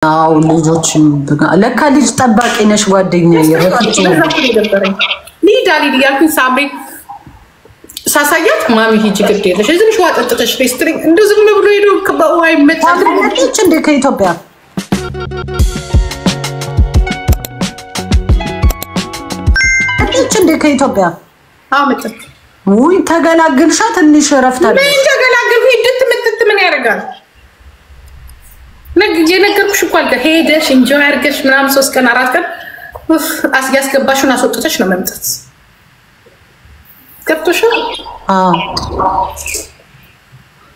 አው ልጆችን ለካ ልጅ ጠባቂ ነሽ ጓደኛዬ ረፍጭ ሊዳሊ ያልኩ ሳምሪ ሳሳያት ማሚ ሂጂ ግድ የለሽ እዚህ ሸዋ ጠጥተሽ ሬስትሪንግ እንደው ዝም ብሎ ሄዶ ከበዋይ መጣለች እንደ ከኢትዮጵያ እንደ ከኢትዮጵያ አመጣች ወይ ተገላገልሻ ትንሽ ረፍታለች ምን ተገላገልኩ ይድት ምጥት ምን ያደርጋል የነገርኩሽ እኮ አልጋ ሄደሽ እንጆይ አድርገሽ ምናምን 3 ቀን 4 ቀን ያስገባሽውን አስወጥተሽ ነው መምጣት ገብቶሽ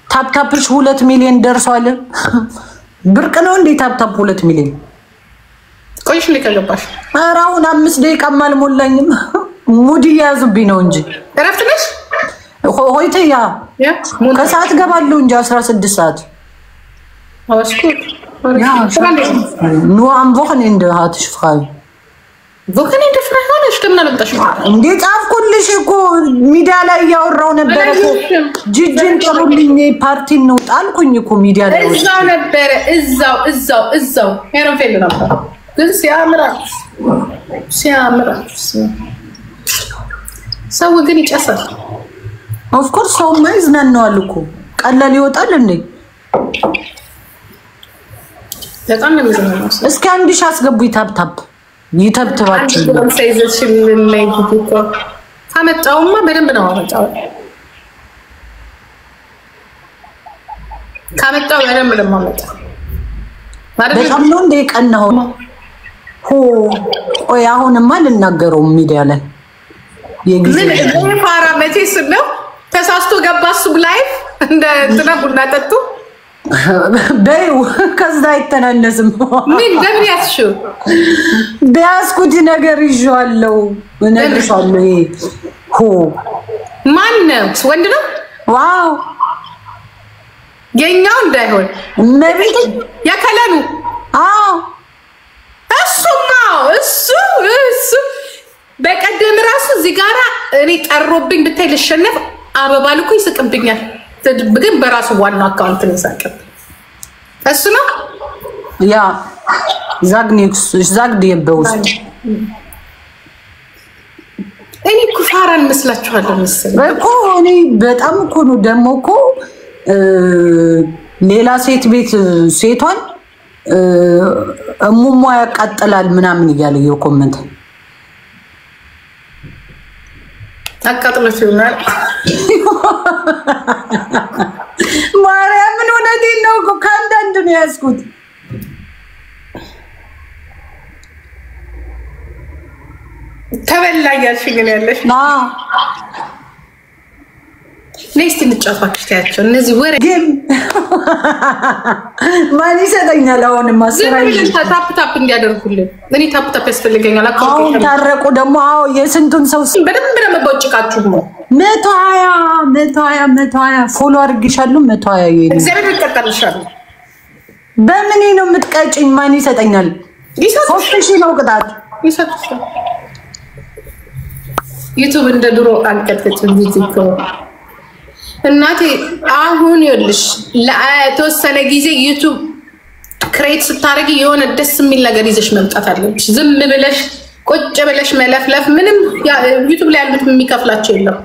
ታፕታፕሽ 2 ሚሊዮን ደርሷል ብርቅ ነው እንዴ ታፕታፕ 2 ሚሊዮን ቆይሽ ለከገባሽ አራውን 5 ደቂቃ ማልሞላኝም ሙዲ ያዙብኝ ነው እንጂ እረፍት ነሽ ሆይተያ ከሰዓት ገባለሁ እንጂ 16 ሰዓት አስኩት ያ nur am Wochenende hatte ich frei Wochenende frei ሆነሽ ደምና ለምጣሽ እንዴ ጻፍኩልሽ እኮ ሚዲያ ላይ ያወራው ነበር እኮ ጂጂን ጥሩልኝ ፓርቲ ነው ጣልኩኝ እኮ ሚዲያ ላይ እዛው ነበር እዛው ሄሮፌል ነበር ግን ሲያምራት ሰው ግን ይጨሳል of course ሰው ማይዝናናዋል እኮ ቀላል ይወጣል እንዴ በጣም ነው የሚዘናናው እስኪ አንድ ሺህ አስገቡኝ ታፕታፕ ይተብትባችሁ ሳይዘሽን ላይ እኮ ካመጣውማ በደንብ ነው አመጣው ካመጣው በደንብ ነው አመጣው በጣም ነው እንደ ቀናው ቆይ አሁንማ ልናገረው ሚዲያ ላይ ምን ፋራ መቼስ ነው ተሳስቶ ገባሱ ላይፍ እንደ ጥናቡና ጠጡ በዩ ከዛ አይተናነስም ምን ደብር ያስሹ ቢያስኩት ነገር ይዟለው እነግርሻለሁ ማን ነው ወንድ ነው ዋው የኛው እንዳይሆን ነብይ ያከለሉ እሱ በቀደም ራሱ እዚህ ጋራ እኔ ጠሮብኝ ብታይ ልሸነፍ አበባ ልኮ ይስቅብኛል ግን በራሱ ዋና አካውንት ነው ሳቀብ እሱ ነው ያ ዛግኒክስ በውስጥ እኔ ኩፋራን መስላችኋለሁ መሰለኝ እኮ እኔ በጣም እኮ ነው ደሞ እኮ ሌላ ሴት ቤት ሴቷን እሙሟ ያቃጥላል ምናምን እያለ የኮመንት አቃጥሎሽ ይሆናል ማርያምን ወነዴን ነው እኮ ከአንዳንድ ነው ያዝኩት ተበላ እያልሽኝ ነው ያለሽ ኔክስት እንጫወታችሁ ታያቸው እነዚህ ወሬ ግን ማን ይሰጠኛል አሁን ማሰራይ ታፕ እንዲያደርጉልን እኔ ታፕ ያስፈልገኛል አሁን ታረቁ ደግሞ የስንቱን ሰው በደንብ ለመቦጭቃችሁ ነው 120 ፎሎ አድርግሻለሁ 120 እግዚአብሔር ይቀጣልሻል በምን ነው የምትቀጭኝ ማን ይሰጠኛል ሶስት ነው ቅጣት ይሰጥሻል ዩቲዩብ እንደ ድሮ አንቀጥቅጥም ቪዲዮ እናቴ አሁን ይልሽ ለተወሰነ ጊዜ ዩቲዩብ ክሬት ስታረጊ የሆነ ደስ የሚል ነገር ይዘሽ መምጣት አለብሽ ዝም ብለሽ ቁጭ ብለሽ መለፍለፍ ምንም ዩቲዩብ ላይ ያሉት የሚከፍላቸው የለም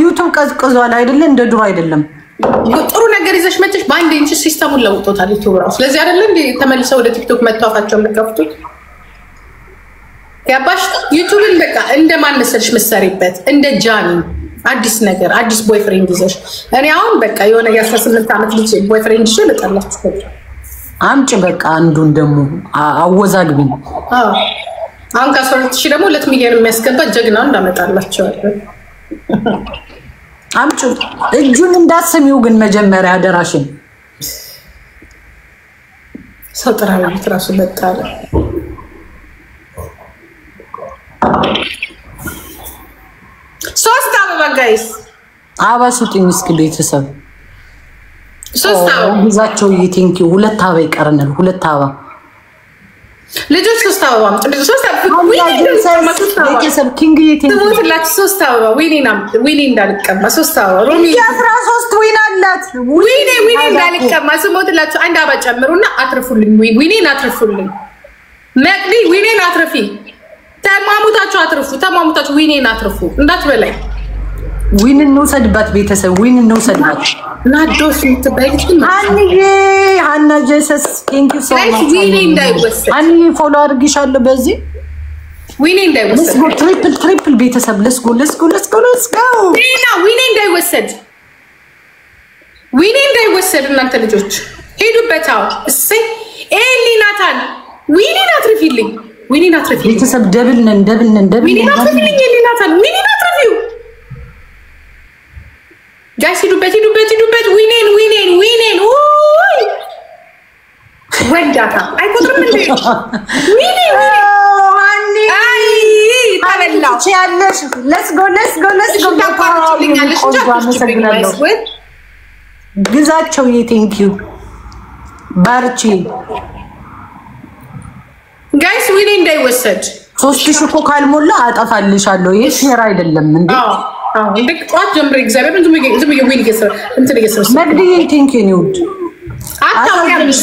ዩቲዩብ ቀዝቅዟል አይደለ እንደ ድሮ አይደለም ጥሩ ነገር ይዘሽ መጥተሽ በአንድ ኢንች ሲስተሙን ለውጦታል ዩቲዩብ ራሱ ስለዚህ አይደለ እንዴ ተመልሰው ወደ ቲክቶክ መጣፋቸው ለከፍቱት ያባሽ ዩቲዩብን በቃ እንደማን መሰልሽ መሰሪበት እንደ ጃኒ አዲስ ነገር አዲስ ቦይፍሬንድ ይዘሽ እኔ አሁን በቃ የሆነ የ18 አመት ልጅ ቦይፍሬንድ ይዤ ልጣላችሁ አምጪ በቃ አንዱን ደግሞ አወዛግቢ አሁን ከ12 ሺህ ደግሞ 2 ሚሊዮን የሚያስገባ ጀግና እንዳመጣላችኋለሁ አምጪ እጁን እንዳሰሚው ግን መጀመሪያ አደራሽን ሰው ጥራው ትራሱ መጣለ ሶስት አበባ ጋይስ አባሱጥኝ እስኪ ቤተሰብ ሶስት አበባ ይዛቸው ቴንኪው 2 አበባ ይቀርናል 2 አበባ ልጆች 3 አበባ ቤተሰብ ኪንግ ትሞትላችሁ 3 አበባ ዊኔ እንዳልቀማ 3 አበባ ሮሚ 13 ዊን አላት። ዊኔ እንዳልቀማ ስሞትላችሁ 1 አበባ ጨምሩና አትርፉልኝ። ዊኔን አትርፉልኝ። መቅዲ ዊኔን አትርፊ። ተማሙታችሁ አትርፉ። ተማሙታችሁ ዊኔን አትርፉ። እንዳትበላይ ዊን እንውሰድባት ቤተሰብ ዊን እንውሰድባት። ናዶስ ምትባይልሽ ሃና ጄሰስ ቴንክ ዩ ሶ ማች። ዊኔ እንዳይወሰድ አኒ ፎሎ አድርግሻለሁ በዚህ ዊኔ እንዳይወሰድ። ትሪፕል ቤተሰብ let's go ዊኔ እንዳይወሰድ እናንተ ልጆች ሄዱበት። አዎ እሰይ ኤሊናታን ዊኔን አትርፊልኝ። ቤተሰብ ደብል ነን ዊኔን አትርፊልኝ። ኤሊናታን ዊኔን አትርፊው ጋይስ ሄዱበት ዊኔን ወንዳታ አይቆጥርም እንዴ ዊኔን አይ ታበላው ያለሽ let's go ግዛቸው ቴንክ ዩ ባርቺ ጋይስ ዊኔ እንዳይወሰድ 3000 እኮ ካልሞላ አጠፋልሻለሁ። ይሄ ሼር አይደለም እንዴ? እንዴ ቋት ጀምሬ እግዚአብሔር ዝም ብዬ ዊን ገሰረ እንትን ገሰረ መግዲዬ ቴንክ ዩ ኒውድ አታውቂያለሽ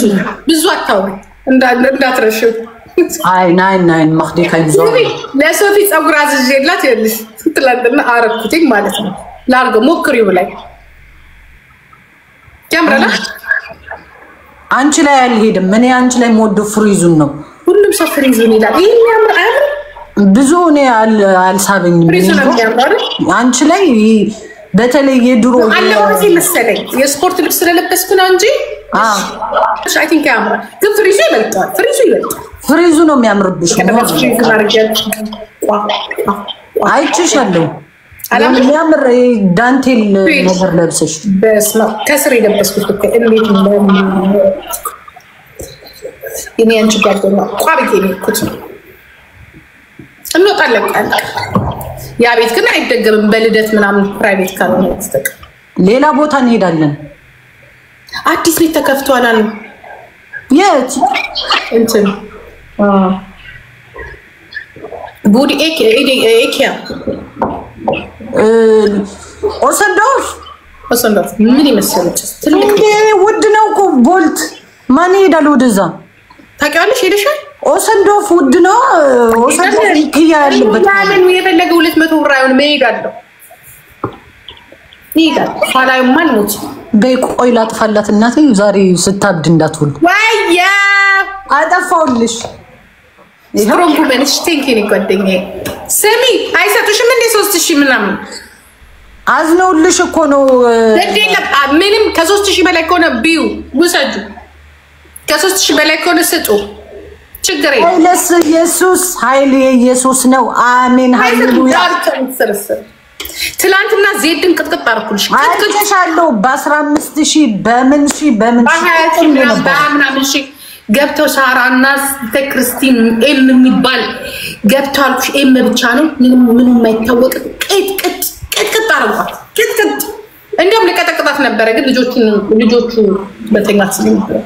ብዙ አታውቂ እንዳትረሺው። አይ ናይን ማህዲ ካይዞ ለሶፊ ጸጉር አዝዤላት ይልሽ ትላንትና አረኩትኝ ማለት ነው። ላርገ ሞክሪው ላይ ጀምረና አንቺ ላይ አልሄድም። እኔ አንቺ ላይ ሞዶ ፍሪዙን ነው። ሁሉም ሰው ፍሪዙን ይላል። ይሄ የሚያምር አያምር ብዙ ነው አልሳበኝም። አንቺ ላይ በተለይ የድሮ አለባበሴ መሰለኝ የስፖርት ልብስ ስለለበስኩ ነው እንጂ አይ ቲንክ ያምራል። ግን ፍሪዙ ይበልጣል። ፍሪዙ ነው የሚያምርብሽ። አይችሻለሁ የሚያምር ዳንቴል ነገር ለብሰሽ በስማ ከስር የለበስኩት እኮ እንዴት ነው የኔ አንቺ ጓደኛ ቋብዬ ነው እኮ እንወጣለን። ያ ቤት ግን አይደገምም። በልደት ምናምን ፕራይቬት ካልሆነ ተስተቀ ሌላ ቦታ እንሄዳለን። አዲስ ቤት ተከፍቷል አሉ። የት እንትን ቡዲ ኤኪያ ኦሰንዶፍ ምን ይመስላል? ትልቅ ውድ ነው እኮ ቦልት ማን ይሄዳል ወደዛ? ታውቂዋለሽ? ሄደሻል? ኦሰንዶፍ ውድ ነው። ኦሰንዶፍ ይክያ ያለበት ያለን የፈለገ 200 ብር አይሆንም። ይሄዳል ፋላዩ ማን ሞት በቆይ ላጥፋላት እናቴ ዛሬ ስታብድ እንዳትውል። ወያ አጠፋውልሽ ስትሮንግ መንሽ ቲንክ ኒ ጓደኛዬ ስሚ አይሰጡሽም እንዴ 3000 ምናምን አዝነውልሽ እኮ ነው። ምንም ከ3000 በላይ ከሆነ ቢዩ ውሰዱ። ከ3000 በላይ ከሆነ ስጡ። ችግር የለም። ለስ ኢየሱስ ኃይል የኢየሱስ ነው። አሜን ሃሌሉያ። ትላንትና ዜድን ቅጥቅጥ አርኩልሽ። አጥቅሻለሁ በ15000 በምን ገብተው ሳራና ክርስቲን ኤም የሚባል ገብተው አልኩሽ። ኤም ብቻ ነው ምንም የማይታወቅ ቅጥቅጥ አርጓት። ቅጥቅጥ እንደውም ለቀጠቅጣት ነበረ ግን ልጆቹ በተኛት ስለነበረ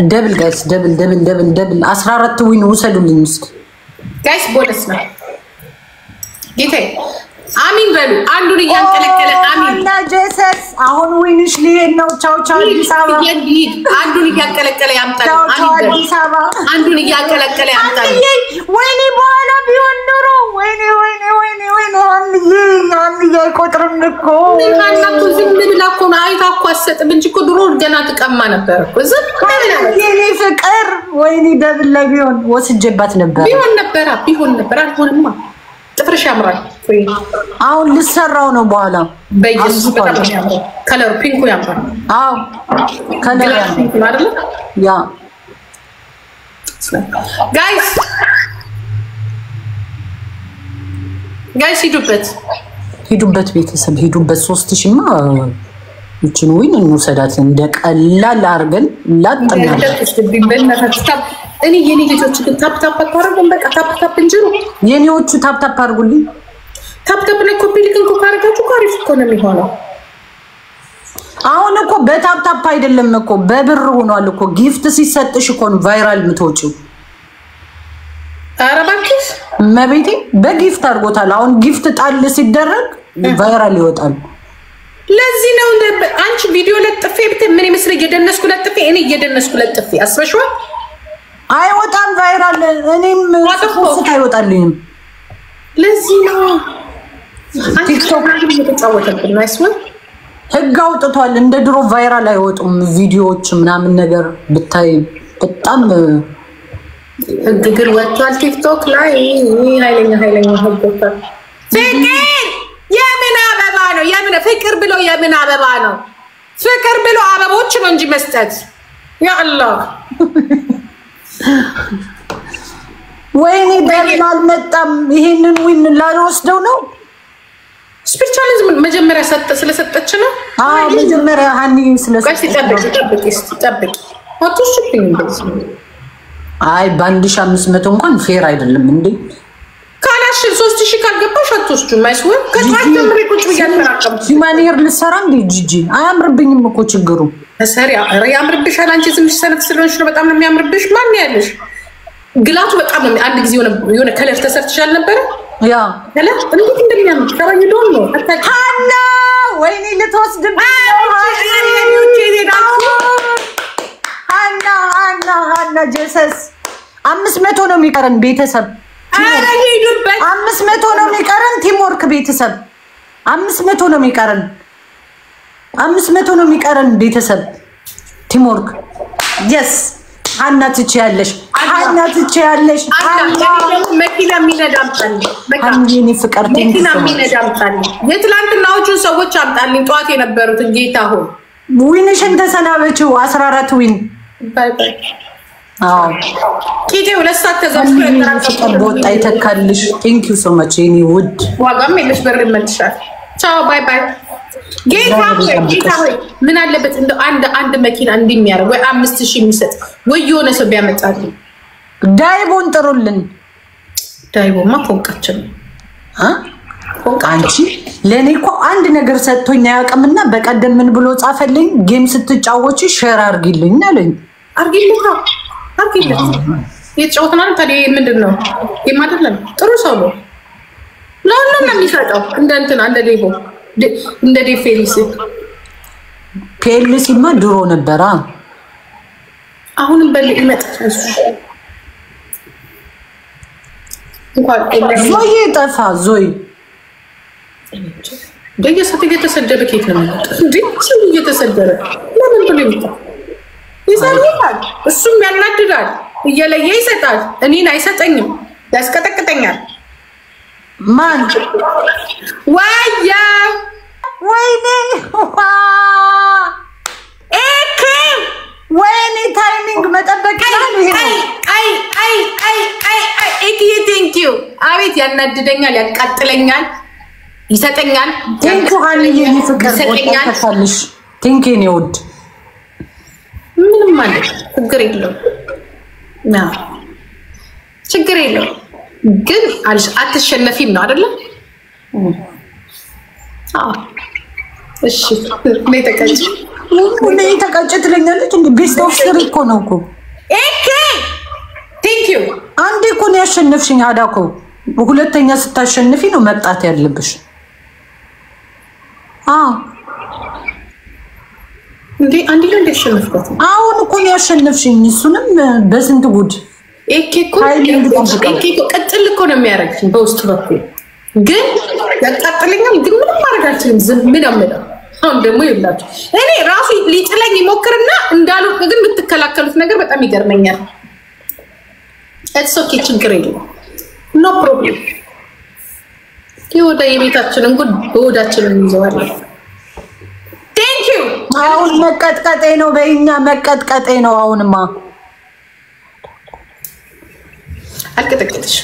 ደብል ጋይስ ደብል 14 ዊን ውሰዱልኝ እስኪ ጋይስ። ቦነስ ነው ጌታ አሚን በሉ። አንዱን እያንቀለቀለ አሚን እና ጄሰስ አሁን ዊንሽ ሊሄድ ነው። ቻው አዲስ አበባ። አንዱን እያንቀለቀለ ያምጣል። አዲስ አበባ አንዱን እያንቀለቀለ ያምጣል። ወይኔ በኋላ ቢሆን ኑሮ ወይኔ አንዬ አይቆጥርም እኮ ሀና እኮ ዝም ብላ እኮ ነው አይታ እኮ አትሰጥም እንጂ እኮ ድሮ ገና ትቀማ ነበር እኮ ዝም ብላ የኔ ፍቅር። ወይኔ ደብል ላይ ቢሆን ወስጄባት ነበር። ቢሆን ነበር አልሆንማ። ጥፍርሽ ያምራል። አሁን ልሰራው ነው በኋላ በኢየሱስ በጣም ያምራል። ከለሩ ፒንኩ ያምራል። አዎ ከለሩ ፒንኩ አይደል? ያ ጋይስ ሂዱበት ቤተሰብ ሂዱበት። 3000ማ እቺን ዊን እንውሰዳት እንደ ቀላል አርገን ላጥና እኔ የኔ ልጆች ግን ታፕታፕ አታረጉም። በቃ ታፕታፕ እንጂ ነው የኔዎቹ ታፕታፕ አርጉልኝ። ታፕታፕ ላይ ኮፒ ሊንክ እኮ ካረጋችሁ አሪፍ እኮ ነው የሚሆነው። አሁን እኮ በታፕታፕ አይደለም እኮ በብር ሆኗል እኮ ጊፍት ሲሰጥሽ እኮ ቫይራል ምትወጪው። ኧረ እባክሽ መቤቴ በጊፍት አድርጎታል። አሁን ጊፍት ጣል ሲደረግ ቫይራል ይወጣል። ለዚህ ነው አንቺ ቪዲዮ ለጥፌ ምን ይመስል እየደነስኩ ለጥፌ እኔ እየደነስኩ ለጥፌ አስበሽዋል። አይወጣም ቫይራል እኔም ወጥፎት አይወጣልኝም። ለዚህ ነው ቲክቶክ እየተጫወተብን ነው አይስወ ህግ አውጥቷል። እንደ ድሮ ቫይራል አይወጡም ቪዲዮዎች ምናምን ነገር ብታይ በጣም ህግ ግን ወጥቷል ቲክቶክ ላይ ኃይለኛ ህግ ወጥቷል። ፍቅር የምን አበባ ነው? የምን ፍቅር ብሎ የምን አበባ ነው? ፍቅር ብሎ አበቦች ነው እንጂ መስጠት ያ አላህ ወይኔ ደብል አልመጣም። ይሄንን ዊን ላልወስደው ነው። ስፒሪቹዋሊዝም መጀመሪያ ስለሰጠች ነው። አዎ መጀመሪያ ሃኒ ስለሰጠች ጠብቂ አትሽብኝ እንደዚህ። አይ በ1500 እንኳን ፌር አይደለም እንዴ? ካላሽ 3000 ካልገባሽ አትወስጂም። አይስወር ከታች ጀምሬ ቁጭ ብያለሁ። ሲማኒር ልሰራ እንዴ ጂጂ? አያምርብኝም እኮ ችግሩ። ሰሪ ያምርብሻል። አንቺ ዝም ብለሽ ሰነፍ ስለሆንሽ ነው በጣም ነው የሚያምርብሽ። ማን ያለሽ ግላቱ በጣም ነው። አንድ ጊዜ የሆነ ከለር ተሰርተሻል ነበር ያ ከለር እንዴት እንደሚያምር ታባኝ ዶን ነው ሃና ወይኔ ልትወስድብኝ ሃና ጀሰስ 500 ነው የሚቀረን ቤተሰብ። አረ ሄዱበት 500 ነው የሚቀረን ቲምወርክ ቤተሰብ 500 ነው የሚቀረን 500 ነው የሚቀረን ቤተሰብ ቲምወርክ የስ ሃና ትችያለሽ ሃና ትችያለሽ ሃና መኪና የሚነዳምጣል ሃኒ ፍቅር መኪና የሚነዳምጣል የትላንትናዎቹን ሰዎች አምጣልኝ ጠዋት የነበሩትን ጌታ ሆይ ዊንሽን ተሰናበችው 14 ዊን ባይ ባይ አዎ ኪቴ ለሳት ተዘብቶ ፍቅር ቦታ ይተካልሽ ቴንክ ዩ ሶ ማች የኔ ውድ ዋጋም የለሽ በር መልሻል ቻው ባይ ባይ ጌታ ሆይ ምን አለበት እንደው አንድ መኪና እንደሚያደርግ ወይ 5000 የሚሰጥ ወይ የሆነ ሰው ቢያመጣልኝ ዳይቦን ጥሩልን ዳይቦማ ፎንቃችን አንቺ ለኔ እኮ አንድ ነገር ሰጥቶኝ አያውቅምና በቀደም ምን ብሎ ጻፈልኝ ጌም ስትጫወቺ ሼር አርጊልኝ አለኝ አርጊልኝ የተጫወተናል ታዲያ ምንድነው የማደለም ጥሩ ሰው ነው ለሁሉም ነው የሚሰጠው እንደ እንትና እንደ ዴቦ እንደ ዴፌሊስ ፔልሲማ ድሮ ነበራ አሁንም በል ይመጣል እንኳን ዞይ ጠፋ ዞይ ደየሰት እየተሰደበ ኬት ነው እንዴ ሰው እየተሰደረ ለምን ብሎ ይመጣል ይሰራል እሱም ያናድዳል እየለየ ይሰጣል እኔን አይሰጠኝም ያስቀጠቅጠኛል ማን ዋያ ወይኔ ኤክ ወይኔ ታይሚንግ መጠበቅ ይላል ኤክ ቴንክ ዩ አቤት ያናድደኛል ያቃጥለኛል ይሰጠኛል ቴንክ ዩ ሃኒዬ ፍቅር ወጣታልሽ ቴንክ ዩ ነው ውድ ምንም ማለት ችግር የለው ና ችግር የለው ግን አትሸነፊም ነው አይደለ? አዎ እሺ ነይ ተቀጭ ትለኛለች እንዴ ቤስት ኦፍ ስሪ እኮ ነው እኮ ኤኬ ቴንክ ዩ አንዴ እኮ ነው ያሸነፍሽኝ አዳኮ ሁለተኛ ስታሸንፊ ነው መጣት ያለብሽ እንዴ አንዴ ነው እንደሸነፍኩት አሁን እኮ ነው ያሸነፍሽኝ እሱንም በስንት ጉድ ኤኬ እኮ ቀጥል እኮ ነው የሚያደርግሽ በውስጥ በኩል ግን ያቃጥለኛል ግን ምንም ማድረግ አልችልም ዝም ምን አሁን ደግሞ ይላችሁ እኔ ራሱ ሊጥለኝ ይሞክርና እንዳልኩ ግን የምትከላከሉት ነገር በጣም ይገርመኛል እትስ ኦኬ ችግር የለም ኖ ፕሮብሌም ይወዳ የቤታችንን ጉድ በወዳችንን እንይዘዋለን ቴንክ ዩ አሁን መቀጥቀጤ ነው በእኛ መቀጥቀጤ ነው አሁንማ አልቀጠቀጥሽ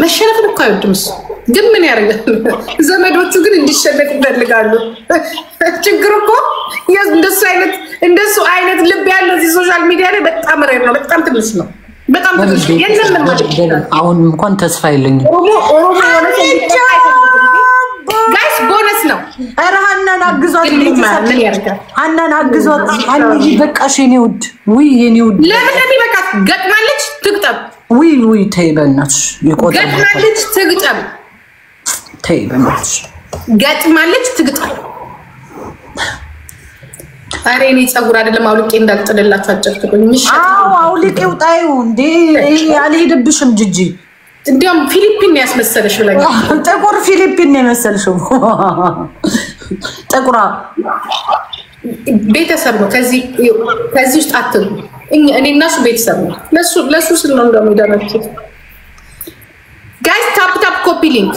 መሸነፍን እኮ አይወድም ግን ምን ያደርጋል ዘመዶቹ ግን እንዲሸነፍ ይፈልጋሉ ችግሩ እኮ እንደሱ አይነት ልብ ያለው እዚህ ሶሻል ሚዲያ ላይ በጣም ሬር ነው በጣም ትንሽ ነው በጣም ትንሽ የለም ማለት አሁን እንኳን ተስፋ የለኝም ኦሮሞ ጋይስ ቦነስ ነው። ኧረ ሀናን አግዟት። ምን ያደርጋል? ሀናን አግዟት። ሀኒ በቃሽ የኔ ውድ። ውይ የኔ ውድ ለምን እንደሚበቃት ገጥማለች ትግጠም። ውይ ተይ በእናትሽ ይቆጣ። ገጥማለች ትግጠም። ተይ በእናትሽ ገጥማለች ትግጠም። አሬ እኔ ጸጉር አይደለም አውልቄ እንዳልጥልላችሁ አጨፍኩኝ። አዎ አውልቄው ጣዩ እንዴ አልሄድብሽም ጂጂ። እንዲያውም ፊሊፒን ያስመሰለሽ ብለኝ ጥቁር ፊሊፒን የመሰልሽው ጥቁራ ቤተሰብ ነው። ከዚህ ውስጥ አትሉ። እኔ እና እሱ ቤተሰብ ነው። ለሱ ስለሆነ እንደው የሚደረግት ጋይስ ታፕ ኮፒ ሊንክ